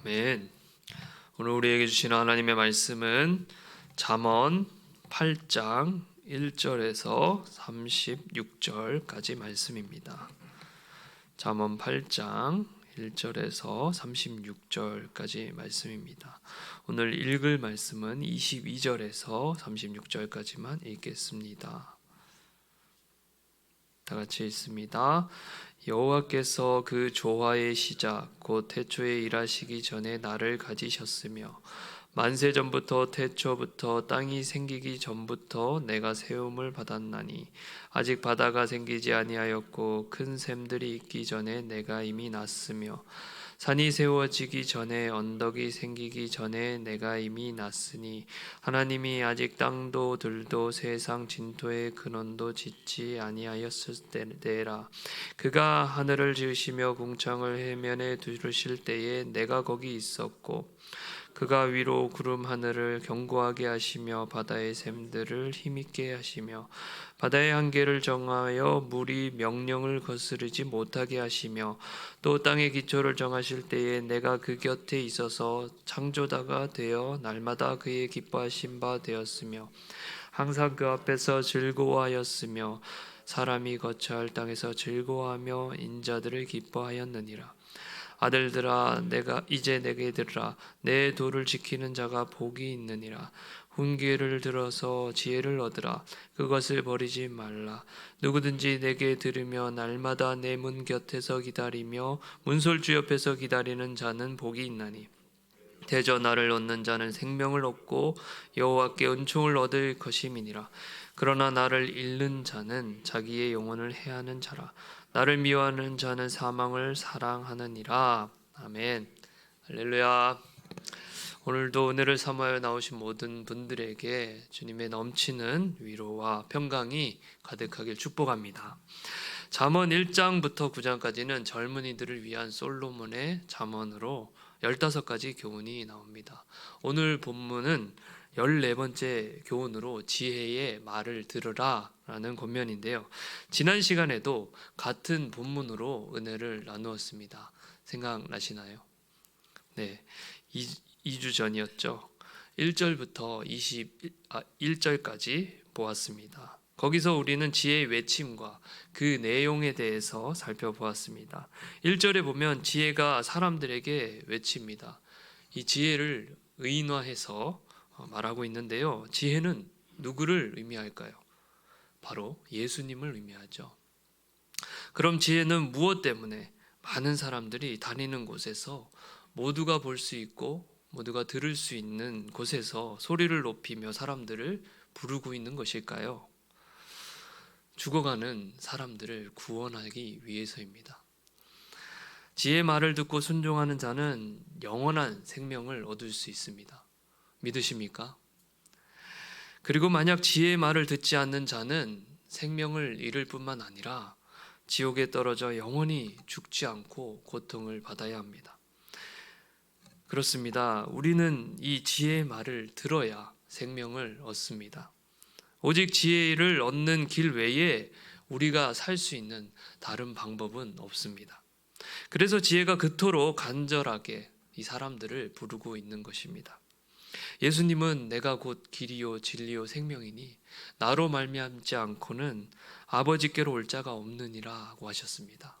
아멘. 오늘 우리에게 주신 하나님의 말씀은 잠언 8장 1절에서 36절까지 말씀입니다. 잠언 8장 1절에서 36절까지 말씀입니다. 오늘 읽을 말씀은 22절에서 36절까지만 읽겠습니다. 다 같이 읽습니다. 여호와께서 그 조화의 시작 곧 태초에 일하시기 전에 나를 가지셨으며 만세 전부터 태초부터 땅이 생기기 전부터 내가 세움을 받았나니 아직 바다가 생기지 아니하였고 큰 샘들이 있기 전에 내가 이미 났으며 산이 세워지기 전에 언덕이 생기기 전에 내가 이미 났으니 하나님이 아직 땅도 들도 세상 진토의 근원도 짓지 아니하였을 때라. 그가 하늘을 지으시며 궁창을 해면에 두르실 때에 내가 거기 있었고 그가 위로 구름 하늘을 견고하게 하시며 바다의 샘들을 힘있게 하시며 바다의 한계를 정하여 물이 명령을 거스르지 못하게 하시며 또 땅의 기초를 정하실 때에 내가 그 곁에 있어서 창조자가 되어 날마다 그의 기뻐하신 바 되었으며 항상 그 앞에서 즐거워하였으며 사람이 거처할 땅에서 즐거워하며 인자들을 기뻐하였느니라. 아들들아 내가 이제 내게 들으라. 내 도를 지키는 자가 복이 있느니라. 훈계를 들어서 지혜를 얻으라. 그것을 버리지 말라. 누구든지 내게 들으며 날마다 내 문 곁에서 기다리며 문설주 옆에서 기다리는 자는 복이 있나니 대저 나를 얻는 자는 생명을 얻고 여호와께 은총을 얻을 것임이니라. 그러나 나를 잃는 자는 자기의 영혼을 해하는 자라. 나를 미워하는 자는 사망을 사랑하느니라. 아멘. 할렐루야. 오늘도 은혜를 삼하여 나오신 모든 분들에게 주님의 넘치는 위로와 평강이 가득하길 축복합니다. 잠언 1장부터 9장까지는 젊은이들을 위한 솔로몬의 잠언으로 15가지 교훈이 나옵니다. 오늘 본문은 14번째 교훈으로 지혜의 말을 들으라 라는 권면인데요. 지난 시간에도 같은 본문으로 은혜를 나누었습니다. 생각나시나요? 네, 2주 전이었죠. 1절부터 21절까지 보았습니다. 거기서 우리는 지혜의 외침과 그 내용에 대해서 살펴보았습니다. 1절에 보면 지혜가 사람들에게 외칩니다. 이 지혜를 의인화해서 말하고 있는데요. 지혜는 누구를 의미할까요? 바로 예수님을 의미하죠. 그럼 지혜는 무엇 때문에 많은 사람들이 다니는 곳에서 모두가 볼 수 있고 모두가 들을 수 있는 곳에서 소리를 높이며 사람들을 부르고 있는 것일까요? 죽어가는 사람들을 구원하기 위해서입니다. 지혜의 말을 듣고 순종하는 자는 영원한 생명을 얻을 수 있습니다. 믿으십니까? 그리고 만약 지혜의 말을 듣지 않는 자는 생명을 잃을 뿐만 아니라 지옥에 떨어져 영원히 죽지 않고 고통을 받아야 합니다. 그렇습니다. 우리는 이 지혜의 말을 들어야 생명을 얻습니다. 오직 지혜를 얻는 길 외에 우리가 살 수 있는 다른 방법은 없습니다. 그래서 지혜가 그토록 간절하게 이 사람들을 부르고 있는 것입니다. 예수님은 내가 곧 길이요 진리요 생명이니 나로 말미암지 않고는 아버지께로 올 자가 없느니라고 하셨습니다.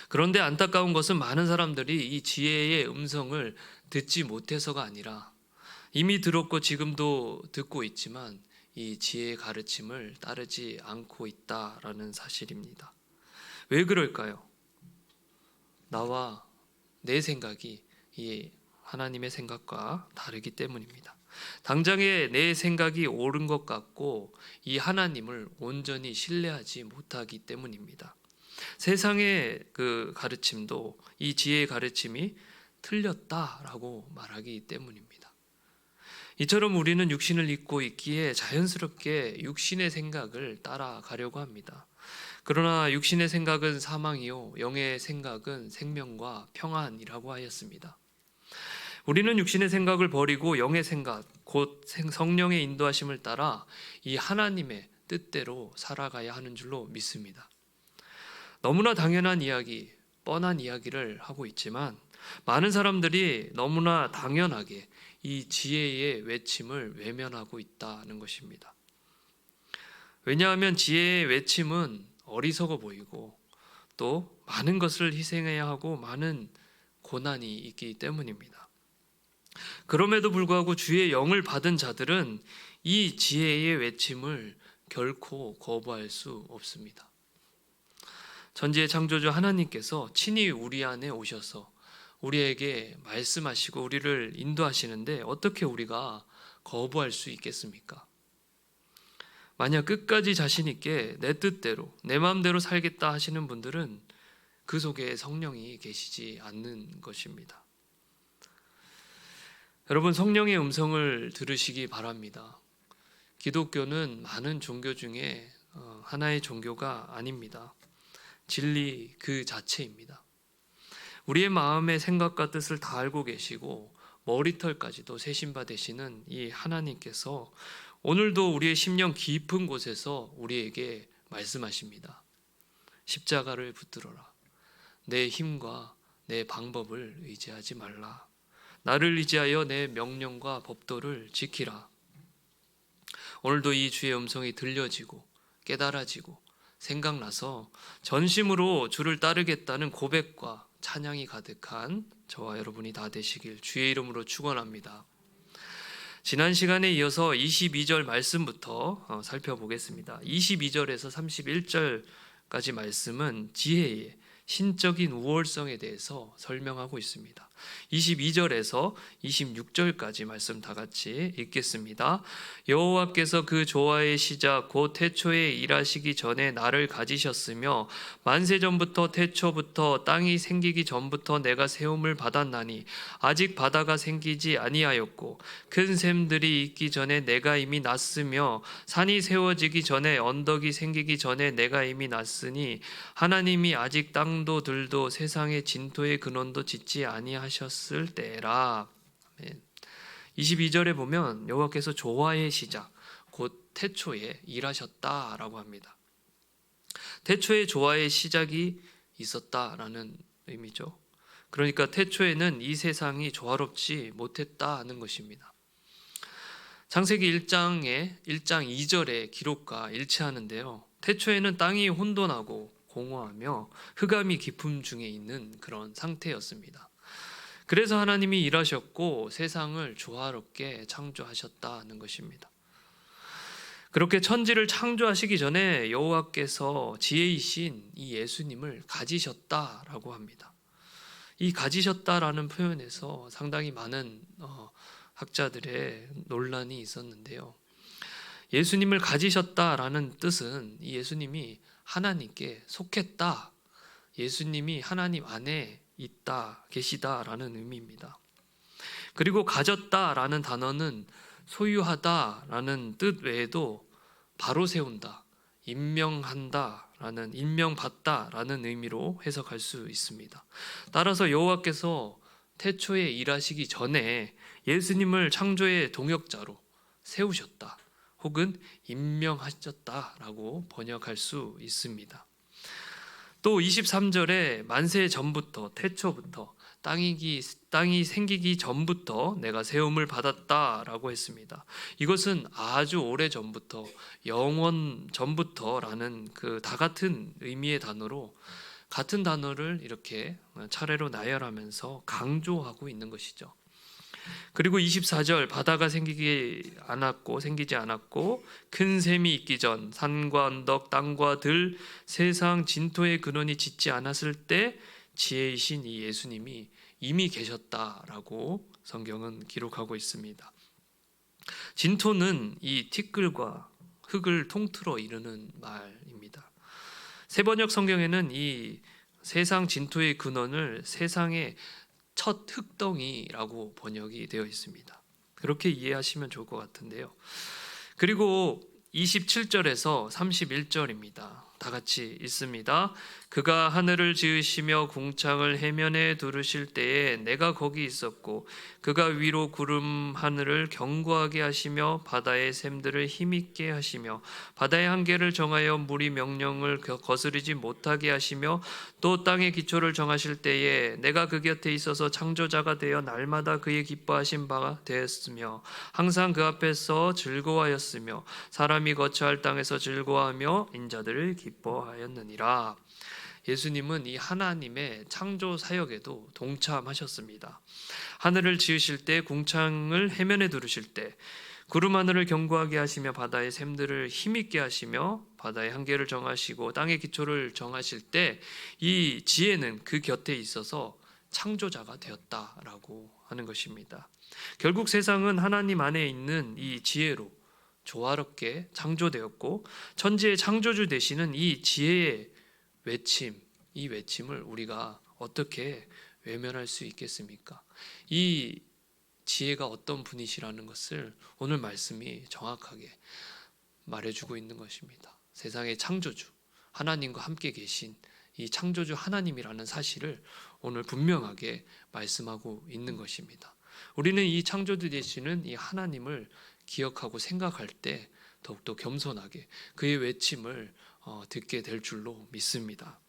그런데 안타까운 것은 많은 사람들이 이 지혜의 음성을 듣지 못해서가 아니라 이미 들었고 지금도 듣고 있지만 이 지혜의 가르침을 따르지 않고 있다라는 사실입니다. 왜 그럴까요? 나와 내 생각이 이 하나님의 생각과 다르기 때문입니다. 당장에 내 생각이 옳은 것 같고 이 하나님을 온전히 신뢰하지 못하기 때문입니다. 세상의 그 가르침도 이 지혜의 가르침이 틀렸다라고 말하기 때문입니다. 이처럼 우리는 육신을 입고 있기에 자연스럽게 육신의 생각을 따라가려고 합니다. 그러나 육신의 생각은 사망이요 영의 생각은 생명과 평안이라고 하였습니다. 우리는 육신의 생각을 버리고 영의 생각, 곧 성령의 인도하심을 따라 이 하나님의 뜻대로 살아가야 하는 줄로 믿습니다. 너무나 당연한 이야기, 뻔한 이야기를 하고 있지만 많은 사람들이 너무나 당연하게 이 지혜의 외침을 외면하고 있다는 것입니다. 왜냐하면 지혜의 외침은 어리석어 보이고 또 많은 것을 희생해야 하고 많은 고난이 있기 때문입니다. 그럼에도 불구하고 주의 영을 받은 자들은 이 지혜의 외침을 결코 거부할 수 없습니다. 전지의 창조주 하나님께서 친히 우리 안에 오셔서 우리에게 말씀하시고 우리를 인도하시는데 어떻게 우리가 거부할 수 있겠습니까? 만약 끝까지 자신 있게 내 뜻대로 내 마음대로 살겠다 하시는 분들은 그 속에 성령이 계시지 않는 것입니다. 여러분, 성령의 음성을 들으시기 바랍니다. 기독교는 많은 종교 중에 하나의 종교가 아닙니다. 진리 그 자체입니다. 우리의 마음의 생각과 뜻을 다 알고 계시고 머리털까지도 세신 바 되시는 이 하나님께서 오늘도 우리의 심령 깊은 곳에서 우리에게 말씀하십니다. 십자가를 붙들어라. 내 힘과 내 방법을 의지하지 말라. 나를 의지하여 내 명령과 법도를 지키라. 오늘도 이 주의 음성이 들려지고 깨달아지고 생각나서 전심으로 주를 따르겠다는 고백과 찬양이 가득한 저와 여러분이 다 되시길 주의 이름으로 축원합니다. 지난 시간에 이어서 22절 말씀부터 살펴보겠습니다. 22절에서 31절까지 말씀은 지혜의 신적인 우월성에 대해서 설명하고 있습니다. 22절에서 26절까지 말씀 다 같이 읽겠습니다. 여호와께서 그 조화의 시작 곧 태초에 일하시기 전에 나를 가지셨으며 만세 전부터 태초부터 땅이 생기기 전부터 내가 세움을 받았나니 아직 바다가 생기지 아니하였고 큰 샘들이 있기 전에 내가 이미 났으며 산이 세워지기 전에 언덕이 생기기 전에 내가 이미 났으니 하나님이 아직 땅도 들도 세상의 진토의 근원도 짓지 아니하셨을 때라. 아멘. 22절에 보면 여호와께서 조화의 시작 곧 태초에 일하셨다라고 합니다. 태초에 조화의 시작이 있었다라는 의미죠. 그러니까 태초에는 이 세상이 조화롭지 못했다는 것입니다. 창세기 1장 2절의 기록과 일치하는데요. 태초에는 땅이 혼돈하고 공허하며 흑암이 깊음 중에 있는 그런 상태였습니다. 그래서 하나님이 일하셨고 세상을 조화롭게 창조하셨다는 것입니다. 그렇게 천지를 창조하시기 전에 여호와께서 지혜이신 이 예수님을 가지셨다라고 합니다. 이 가지셨다라는 표현에서 상당히 많은 학자들의 논란이 있었는데요. 예수님을 가지셨다라는 뜻은 이 예수님이 하나님께 속했다, 예수님이 하나님 안에 있다, 계시다라는 의미입니다. 그리고 가졌다라는 단어는 소유하다라는 뜻 외에도 바로 세운다, 임명한다라는 임명받다라는 의미로 해석할 수 있습니다. 따라서 여호와께서 태초에 일하시기 전에 예수님을 창조의 동역자로 세우셨다, 혹은 임명하셨다라고 번역할 수 있습니다. 또 23절에 만세 전부터 태초부터 땅이 생기기 전부터 내가 세움을 받았다라고 했습니다. 이것은 아주 오래 전부터, 영원 전부터라는 그 다 같은 의미의 단어로 같은 단어를 이렇게 차례로 나열하면서 강조하고 있는 것이죠. 그리고 24절 바다가 생기지 않았고 큰 샘이 있기 전 산과 언덕 땅과 들 세상 진토의 근원이 짓지 않았을 때 지혜이신 이 예수님이 이미 계셨다라고 성경은 기록하고 있습니다. 진토는 이 티끌과 흙을 통틀어 이르는 말입니다. 세번역 성경에는 이 세상 진토의 근원을 세상의 첫 흙덩이라고 번역이 되어 있습니다. 그렇게 이해하시면 좋을 것 같은데요. 그리고 27절에서 31절입니다. 다 같이 읽습니다. 그가 하늘을 지으시며 궁창을 해면에 두르실 때에 내가 거기 있었고 그가 위로 구름 하늘을 견고하게 하시며 바다의 샘들을 힘있게 하시며 바다의 한계를 정하여 물이 명령을 거스르지 못하게 하시며 또 땅의 기초를 정하실 때에 내가 그 곁에 있어서 창조자가 되어 날마다 그의 기뻐하신 바가 되었으며 항상 그 앞에서 즐거워하였으며 사람이 거처할 땅에서 즐거워하며 인자들을 기뻐하였느니라. 예수님은 이 하나님의 창조 사역에도 동참하셨습니다. 하늘을 지으실 때, 궁창을 해면에 두르실 때, 구름 하늘을 견고하게 하시며 바다의 샘들을 힘있게 하시며 바다의 한계를 정하시고 땅의 기초를 정하실 때 이 지혜는 그 곁에 있어서 창조자가 되었다라고 하는 것입니다. 결국 세상은 하나님 안에 있는 이 지혜로 조화롭게 창조되었고 천지의 창조주 되시는 이 지혜의 외침, 이 외침을 우리가 어떻게 외면할 수 있겠습니까? 이 지혜가 어떤 분이시라는 것을 오늘 말씀이 정확하게 말해주고 있는 것입니다. 세상의 창조주, 하나님과 함께 계신 이 창조주 하나님이라는 사실을 오늘 분명하게 말씀하고 있는 것입니다. 우리는 이 창조주 되시는 이 하나님을 기억하고 생각할 때 더욱더 겸손하게 그의 외침을 듣게 될 줄로 믿습니다.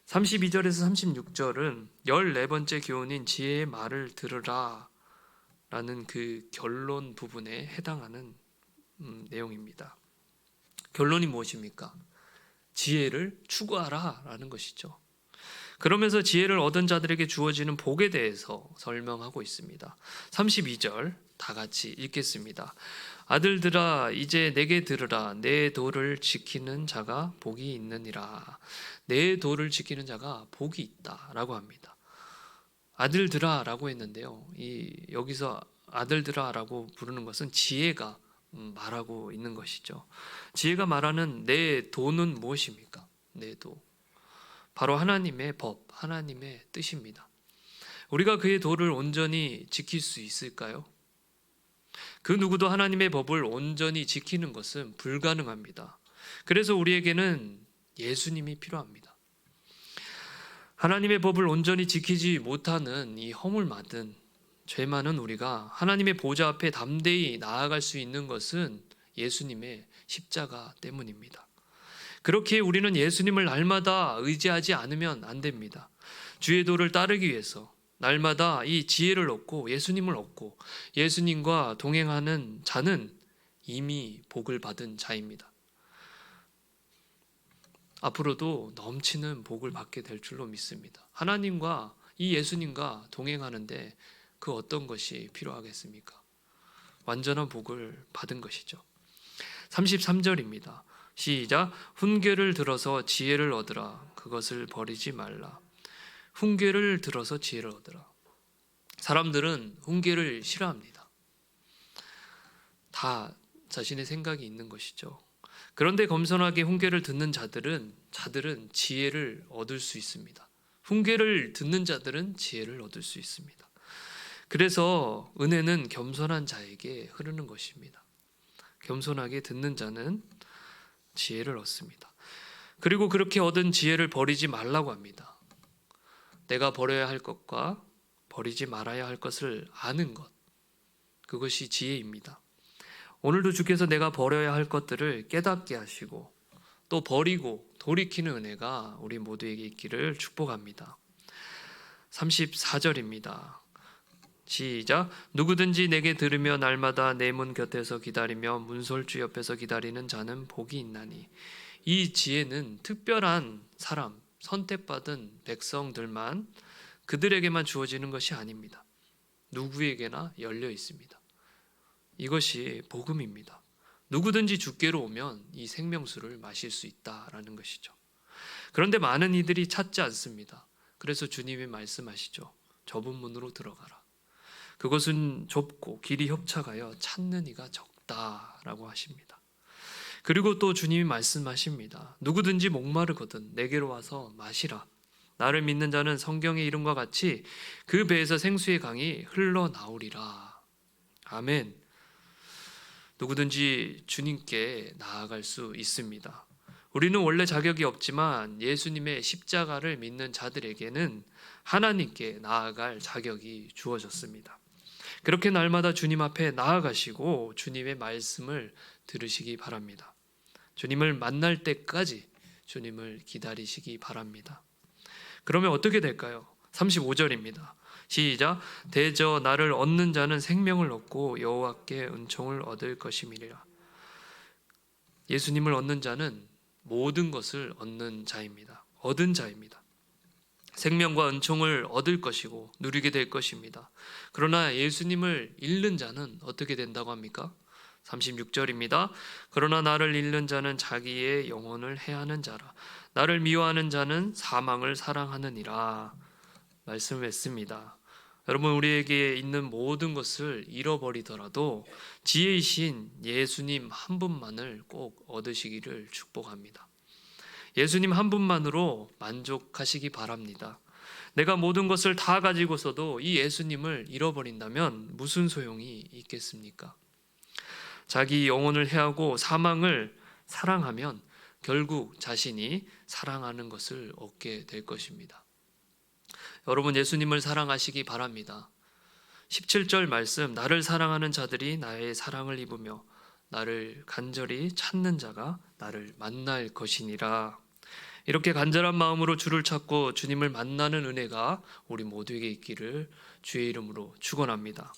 32절에서 36절은 14번째 교훈인 지혜의 말을 들으라 라는 그 결론 부분에 해당하는 내용입니다. 결론이 무엇입니까? 지혜를 추구하라 라는 것이죠. 그러면서 지혜를 얻은 자들에게 주어지는 복에 대해서 설명하고 있습니다. 32절 다 같이 읽겠습니다. 아들들아 이제 내게 들으라. 내 도를 지키는 자가 복이 있느니라. 내 도를 지키는 자가 복이 있다라고 합니다. 아들들아 라고 했는데요. 여기서 아들들아 라고 부르는 것은 지혜가 말하고 있는 것이죠. 지혜가 말하는 내 도는 무엇입니까? 내 도. 바로 하나님의 법, 하나님의 뜻입니다. 우리가 그의 도를 온전히 지킬 수 있을까요? 그 누구도 하나님의 법을 온전히 지키는 것은 불가능합니다. 그래서 우리에게는 예수님이 필요합니다. 하나님의 법을 온전히 지키지 못하는 이 허물 많은 죄 많은 우리가 하나님의 보좌 앞에 담대히 나아갈 수 있는 것은 예수님의 십자가 때문입니다. 그렇게 우리는 예수님을 날마다 의지하지 않으면 안 됩니다. 주의 도를 따르기 위해서 날마다 이 지혜를 얻고 예수님을 얻고 예수님과 동행하는 자는 이미 복을 받은 자입니다. 앞으로도 넘치는 복을 받게 될 줄로 믿습니다. 하나님과 이 예수님과 동행하는데 그 어떤 것이 필요하겠습니까? 완전한 복을 받은 것이죠. 33절입니다. 시작. 훈계를 들어서 지혜를 얻으라. 그것을 버리지 말라. 훈계를 들어서 지혜를 얻으라. 사람들은 훈계를 싫어합니다. 다 자신의 생각이 있는 것이죠. 그런데 겸손하게 훈계를 듣는 자들은 지혜를 얻을 수 있습니다. 훈계를 듣는 자들은 지혜를 얻을 수 있습니다. 그래서 은혜는 겸손한 자에게 흐르는 것입니다. 겸손하게 듣는 자는 지혜를 얻습니다. 그리고 그렇게 얻은 지혜를 버리지 말라고 합니다. 내가 버려야 할 것과 버리지 말아야 할 것을 아는 것, 그것이 지혜입니다. 오늘도 주께서 내가 버려야 할 것들을 깨닫게 하시고 또 버리고 돌이키는 은혜가 우리 모두에게 있기를 축복합니다. 34절입니다. 시작. 누구든지 내게 들으며 날마다 내 문 곁에서 기다리며 문설주 옆에서 기다리는 자는 복이 있나니. 이 지혜는 특별한 사람, 선택받은 백성들만, 그들에게만 주어지는 것이 아닙니다. 누구에게나 열려 있습니다. 이것이 복음입니다. 누구든지 주께로 오면 이 생명수를 마실 수 있다라는 것이죠. 그런데 많은 이들이 찾지 않습니다. 그래서 주님이 말씀하시죠. 좁은 문으로 들어가라. 그것은 좁고 길이 협착하여 찾는 이가 적다라고 하십니다. 그리고 또 주님이 말씀하십니다. 누구든지 목마르거든 내게로 와서 마시라. 나를 믿는 자는 성경의 이름과 같이 그 배에서 생수의 강이 흘러나오리라. 아멘. 누구든지 주님께 나아갈 수 있습니다. 우리는 원래 자격이 없지만 예수님의 십자가를 믿는 자들에게는 하나님께 나아갈 자격이 주어졌습니다. 그렇게 날마다 주님 앞에 나아가시고 주님의 말씀을 들으시기 바랍니다. 주님을 만날 때까지 주님을 기다리시기 바랍니다. 그러면 어떻게 될까요? 35절입니다. 시작. 대저 나를 얻는 자는 생명을 얻고 여호와께 은총을 얻을 것임이니라. 예수님을 얻는 자는 모든 것을 얻는 자입니다. 얻은 자입니다. 생명과 은총을 얻을 것이고 누리게 될 것입니다. 그러나 예수님을 잃는 자는 어떻게 된다고 합니까? 36절입니다. 그러나 나를 잃는 자는 자기의 영혼을 해하는 자라. 나를 미워하는 자는 사망을 사랑하느니라. 말씀했습니다. 여러분, 우리에게 있는 모든 것을 잃어버리더라도 지혜이신 예수님 한 분만을 꼭 얻으시기를 축복합니다. 예수님 한 분만으로 만족하시기 바랍니다. 내가 모든 것을 다 가지고서도 이 예수님을 잃어버린다면 무슨 소용이 있겠습니까? 자기 영혼을 해하고 사망을 사랑하면 결국 자신이 사랑하는 것을 얻게 될 것입니다. 여러분, 예수님을 사랑하시기 바랍니다. 17절 말씀, 나를 사랑하는 자들이 나의 사랑을 입으며 나를 간절히 찾는 자가 나를 만날 것이니라. 이렇게 간절한 마음으로 주를 찾고 주님을 만나는 은혜가 우리 모두에게 있기를 주의 이름으로 축원합니다.